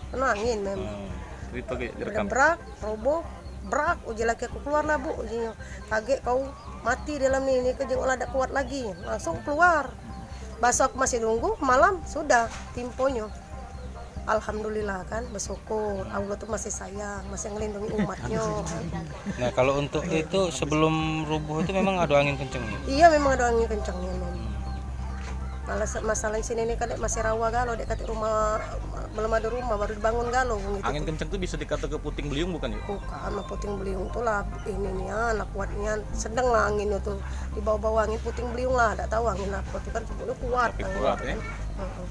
Kena angin memang. Itu pakai direkam. Brak, roboh, brak, uji laki aku keluar lah bu, ujinya. Kaget kau mati dalam ini kejeng olah ada kuat lagi, langsung keluar. Besok masih nunggu, malam sudah timponya. Alhamdulillah kan, bersyukur Allah tuh masih sayang, masih ngelindungi umatnya. Nah kalau untuk itu sebelum rubuh itu memang ada angin kenceng. Iya memang ada angin kencangnya memang. Masalah di sini nih kan masih rawa galau, dek kata rumah belum ada rumah baru dibangun galau gitu. Angin kenceng tuh bisa dikata ke puting beliung bukan ya? Bukan, mah puting beliung tuh lah ini nih anak kuatnya sedang lah angin itu di bawah angin puting beliung lah, tidak tahu angin apa itu kan sebetulnya kuat. Tapi kuat ya. Heeh.